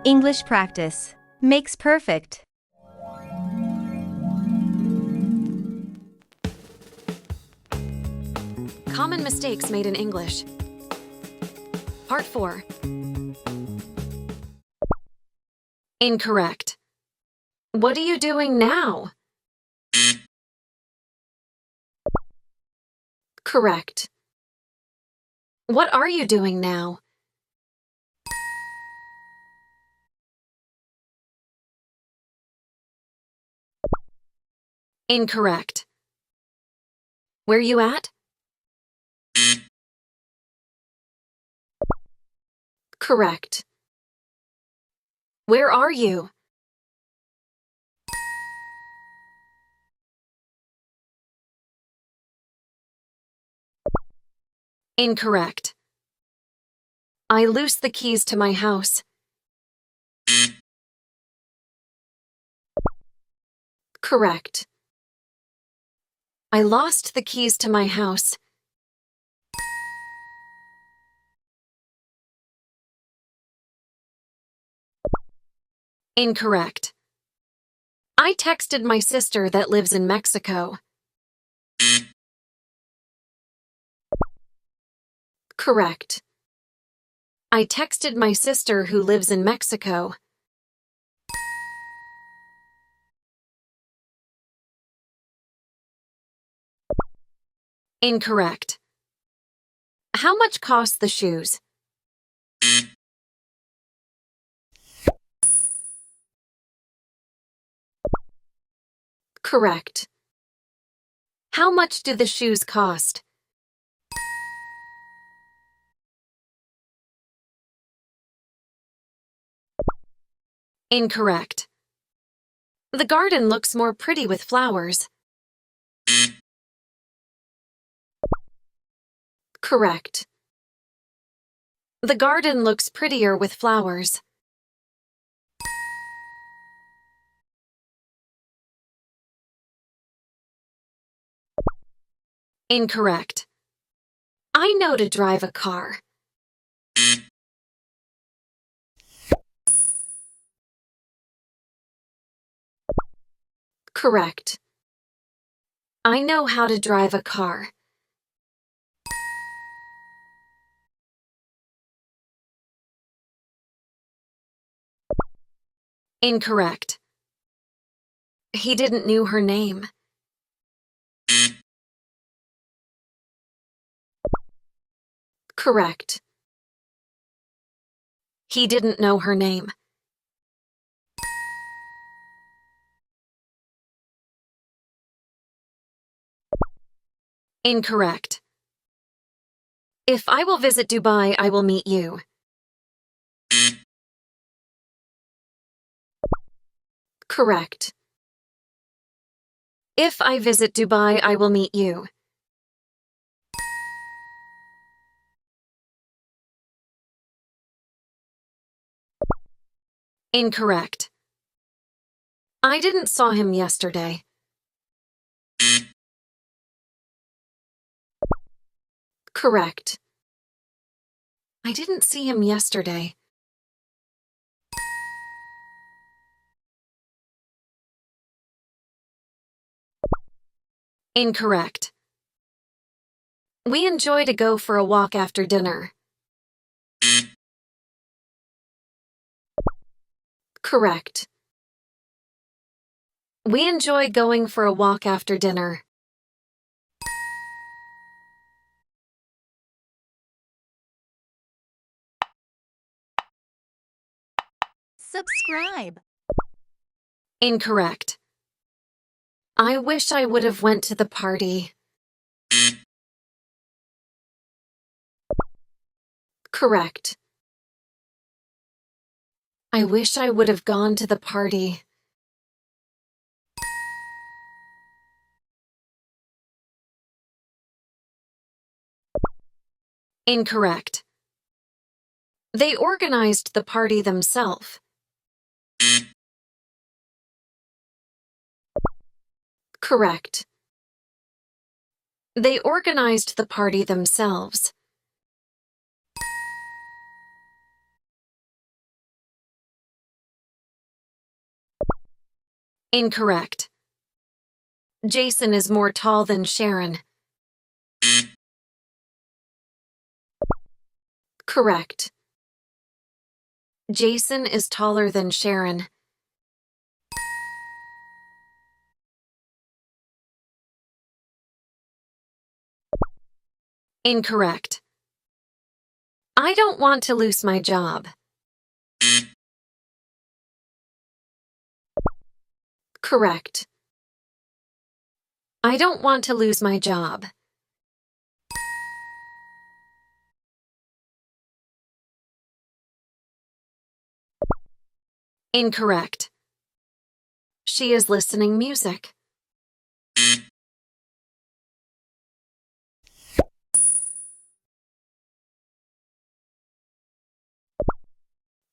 English practice makes perfect. Common mistakes made in English. Part 4. Incorrect. What are you doing now? Correct. What are you doing now? Incorrect. Where you at? Correct. Where are you? Incorrect. I lose the keys to my house. Correct. I lost the keys to my house. Incorrect. I texted my sister that lives in Mexico. Correct. I texted my sister who lives in Mexico. Incorrect. How much cost the shoes? Correct. How much do the shoes cost? Incorrect. The garden looks more pretty with flowers. Correct. The garden looks prettier with flowers. Incorrect. I know to drive a car. Correct. I know how to drive a car. Incorrect. He didn't know her name. Correct. He didn't know her name. Incorrect. If I will visit Dubai, I will meet you. Correct. If I visit Dubai, I will meet you. Incorrect. I didn't saw him yesterday. Correct. I didn't see him yesterday. Incorrect. We enjoy to go for a walk after dinner. Correct. We enjoy going for a walk after dinner. Subscribe. Incorrect. I wish I would have went to the party. Correct. I wish I would have gone to the party. Incorrect. They organized the party themselves. Correct. They organized the party themselves. Incorrect. Jason is more tall than Sharon. Correct. Jason is taller than Sharon. Incorrect. I don't want to lose my job. Correct. I don't want to lose my job. Incorrect. She is listening music.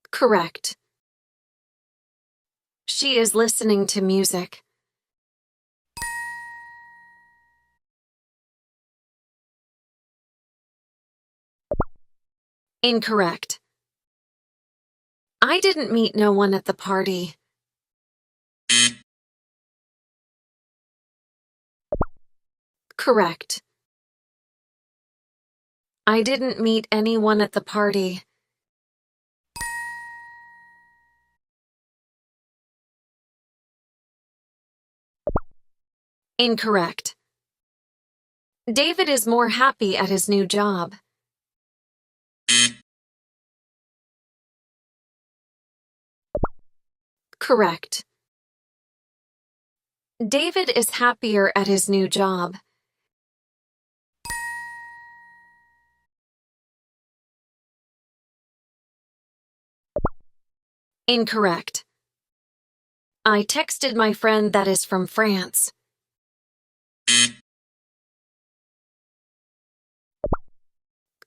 Correct. She is listening to music. Incorrect. I didn't meet no one at the party. Correct. I didn't meet anyone at the party. Incorrect. David is more happy at his new job. Correct. David is happier at his new job. Incorrect. I texted my friend that is from France.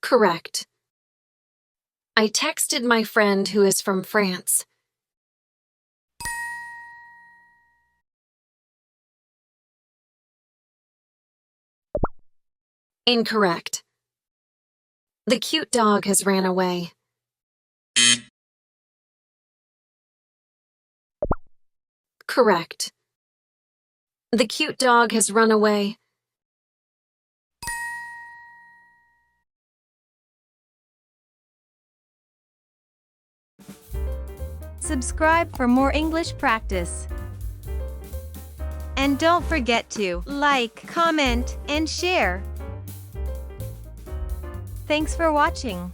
Correct. I texted my friend who is from France. Incorrect. The cute dog has ran away. Correct. The cute dog has run away. Subscribe for more English practice. And don't forget to like, comment, and share. Thanks for watching.